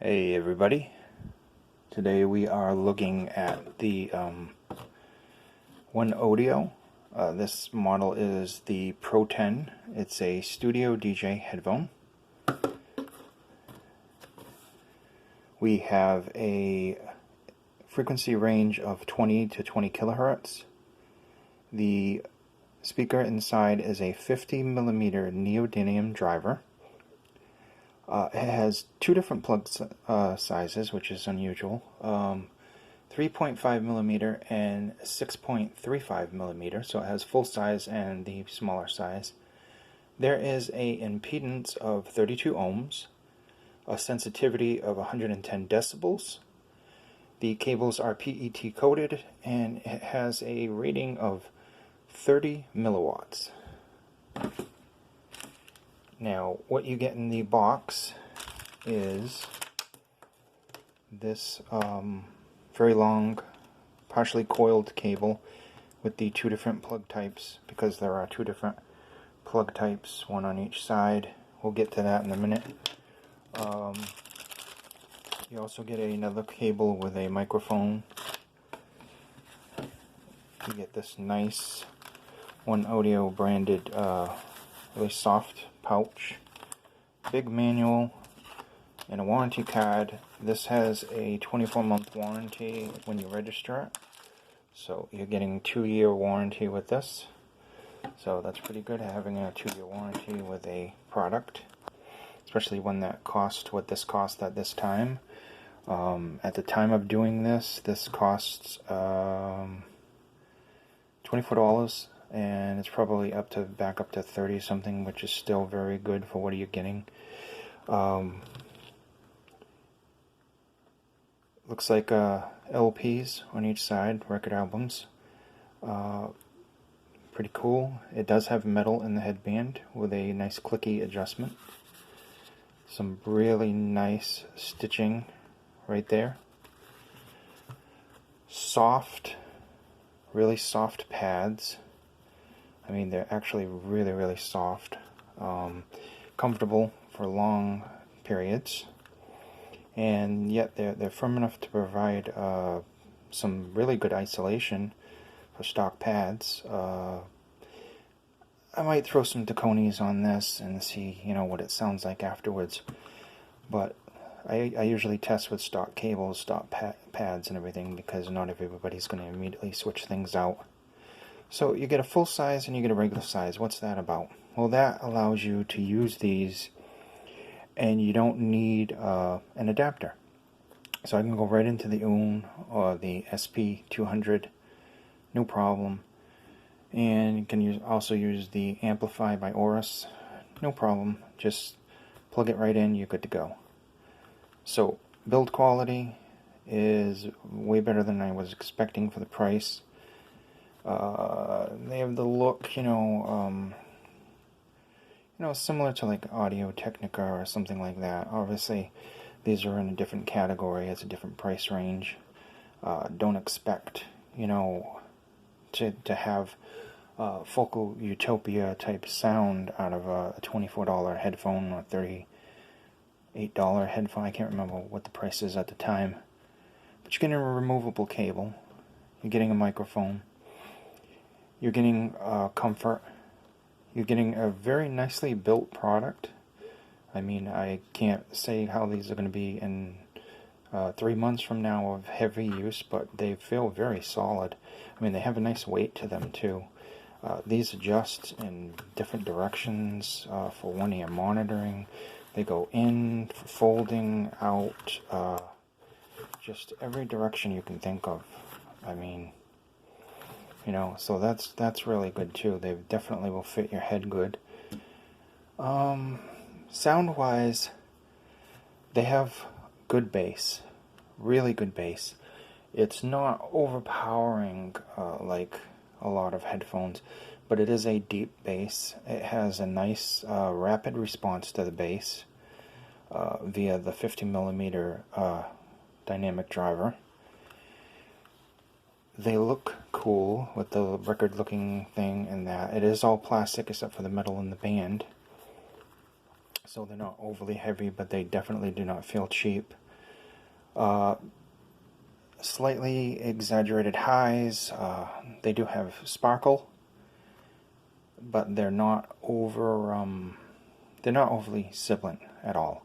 Hey everybody, today we are looking at the OneOdio. This model is the Pro-10. It's a studio DJ headphone. We have a frequency range of 20 to 20 kilohertz. The speaker inside is a 50mm neodymium driver. It has two different plug sizes, which is unusual. 3.5mm and 6.35mm, so it has full size and the smaller size. There is an impedance of 32 ohms, a sensitivity of 110 decibels. The cables are PET coated, and it has a rating of 30 milliwatts. Now, what you get in the box is this very long, partially coiled cable with the two different plug types, because there are two different plug types, one on each side. We'll get to that in a minute. You also get another cable with a microphone. You get this nice OneOdio branded, really soft pouch, big manual, and a warranty card. This has a 24-month warranty when you register it, so you're getting a 2-year warranty with this. So that's pretty good, having a 2-year warranty with a product, especially one that cost what this cost at this time. At the time of doing this, this costs $24, and it's probably back up to 30 something, which is still very good for what are you getting. Looks like LPs on each side, record albums. Pretty cool. It does have metal in the headband with a nice clicky adjustment. Some really nice stitching right there. Soft, really soft pads. I mean, they're actually really, really soft. Comfortable for long periods. And yet they're firm enough to provide some really good isolation for stock pads. I might throw some Taconis on this and see, what it sounds like afterwards. But I usually test with stock cables, stock pads and everything, because not everybody's going to immediately switch things out. So you get a full size and you get a regular size. What's that about? Well, that allows you to use these and you don't need an adapter. So I can go right into the OON or the SP200, no problem. And you can also use the Amplify by Aorus, no problem. Just plug it right in, you're good to go. So build quality is way better than I was expecting for the price. They have the look, similar to like Audio Technica or something like that. Obviously, these are in a different category. It's a different price range. Don't expect, to have Focal Utopia type sound out of a $24 headphone or $38 headphone. I can't remember what the price is at the time. But you're getting a removable cable. You're getting a microphone. You're getting comfort. You're getting a very nicely built product. I mean, I can't say how these are going to be in 3 months from now of heavy use, but they feel very solid. I mean, they have a nice weight to them too. These adjust in different directions for one-ear monitoring. They go in for folding, out, just every direction you can think of. I mean, so that's really good too. They definitely will fit your head good. Sound-wise, they have good bass, really good bass. It's not overpowering like a lot of headphones, but it is a deep bass. It has a nice rapid response to the bass via the 50mm dynamic driver. They look cool with the record looking thing and that. It is all plastic except for the metal in the band. So they're not overly heavy, but they definitely do not feel cheap. Slightly exaggerated highs. They do have sparkle, but they're not they're not overly sibilant at all.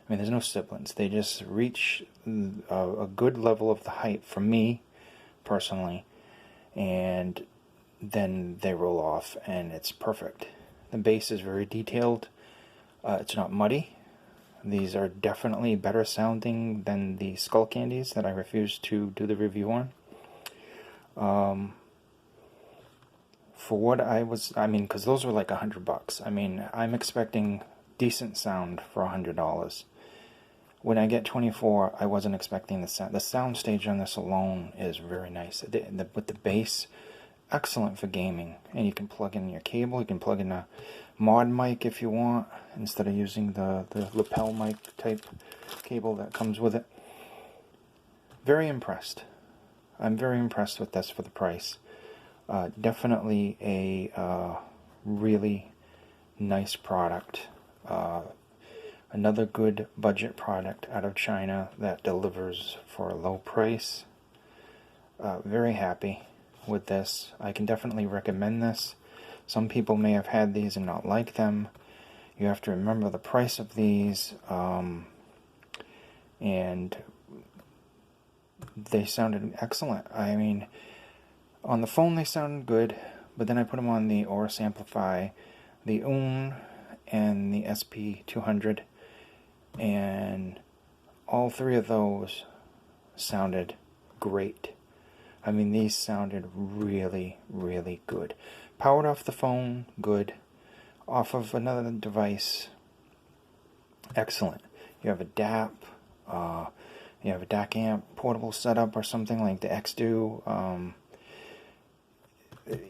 I mean, there's no sibilance. They just reach a good level of the height for me, personally, and then they roll off, and it's perfect. The bass is very detailed. It's not muddy. These are definitely better sounding than the Skull Candies that I refused to do the review on. For what I mean, because those were like $100. I mean, I'm expecting decent sound for $100. When I get 24, I wasn't expecting the sound. The Soundstage on this alone is very nice. With the bass, excellent for gaming. And you can plug in your cable. You can plug in a mod mic if you want, instead of using the lapel mic type cable that comes with it. Very impressed. I'm very impressed with this for the price. Definitely a really nice product. Another good budget product out of China that delivers for a low price. Very happy with this. I can definitely recommend this. Some people may have had these and not like them. You have to remember the price of these, and they sounded excellent. I mean, on the phone they sounded good, but then I put them on the Oris Amplify, the and the SP200, and all three of those sounded great. I mean, these sounded really, really good. Powered off the phone, good. Off of another device, excellent. You have a DAP, you have a DAC amp portable setup or something like the XDO.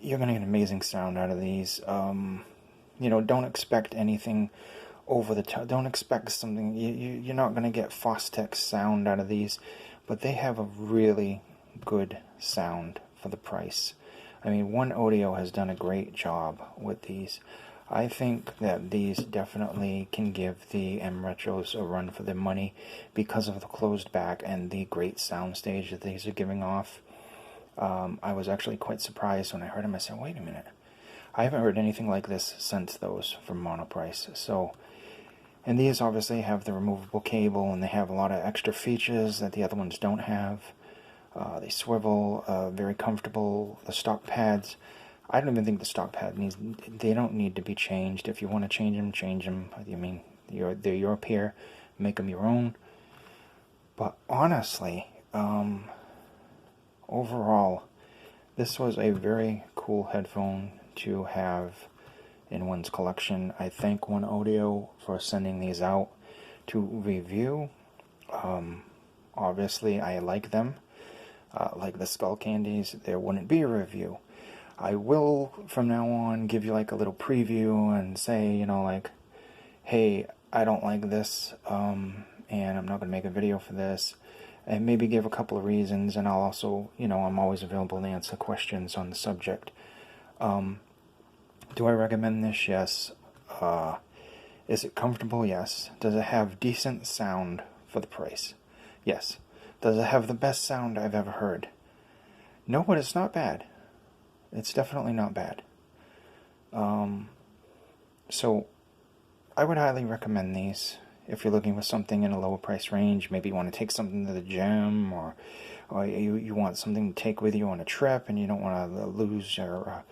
You're going to get amazing sound out of these. You know, don't expect anything over the top. Don't expect something. You're not going to get Fostex sound out of these, but they have a really good sound for the price. I mean, OneOdio has done a great job with these. I think that these definitely can give the M Retros a run for their money because of the closed back and the great soundstage that these are giving off. I was actually quite surprised when I heard them. I said, wait a minute. I haven't heard anything like this since those from Monoprice. So, and these obviously have the removable cable, and they have a lot of extra features that the other ones don't have. They swivel, very comfortable. The stock pads, I don't even think the stock pad they don't need to be changed. If you want to change them, change them. I mean, they're your pair, make them your own. But honestly, overall, this was a very cool headphone to have in one's collection. I thank OneOdio for sending these out to review. Obviously, I like them. Like the Skull Candies, there wouldn't be a review. I will, from now on, give you like a little preview and say, you know, like, hey, I don't like this, and I'm not going to make a video for this, and maybe give a couple of reasons, and I'll also, you know, I'm always available to answer questions on the subject. Do I recommend this? Yes. Is it comfortable? Yes. Does it have decent sound for the price? Yes. Does it have the best sound I've ever heard? No, but it's not bad. It's definitely not bad. So, I would highly recommend these if you're looking for something in a lower price range. Maybe you want to take something to the gym, or you want something to take with you on a trip, and you don't want to lose your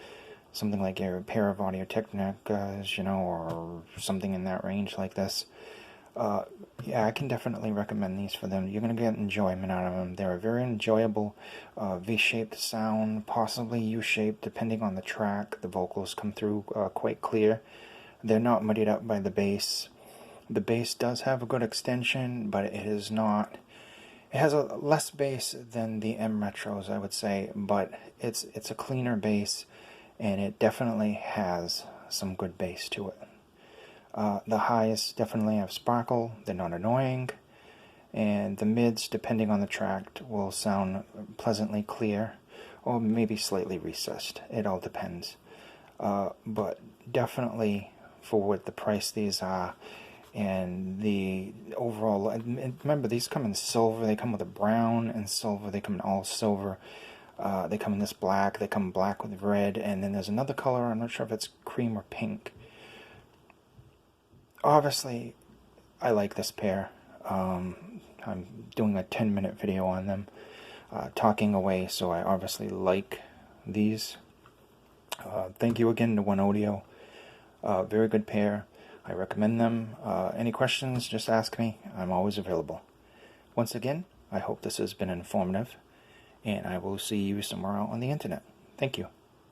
something like a pair of Audio Technicas, you know, or something in that range like this. Yeah, I can definitely recommend these for them. You're going to get enjoyment out of them. They're a very enjoyable V-shaped sound, possibly U-shaped, depending on the track. The vocals come through quite clear. They're not muddied up by the bass. The bass does have a good extension, but it is not... It has a less bass than the M Retros, I would say, but it's a cleaner bass, and it definitely has some good bass to it. The highs definitely have sparkle, they're not annoying, and the mids, depending on the track, will sound pleasantly clear, or maybe slightly recessed. It all depends. But definitely, for what the price these are, and the overall, and remember, these come in silver, they come with a brown and silver, they come in all silver, they come in this black, they come black with red, and then there's another color, I'm not sure if it's cream or pink. Obviously, I like this pair. I'm doing a 10-minute video on them, talking away, so I obviously like these. Thank you again to OneOdio. Very good pair. I recommend them. Any questions, just ask me. I'm always available. Once again, I hope this has been informative, and I will see you somewhere out on the internet. Thank you.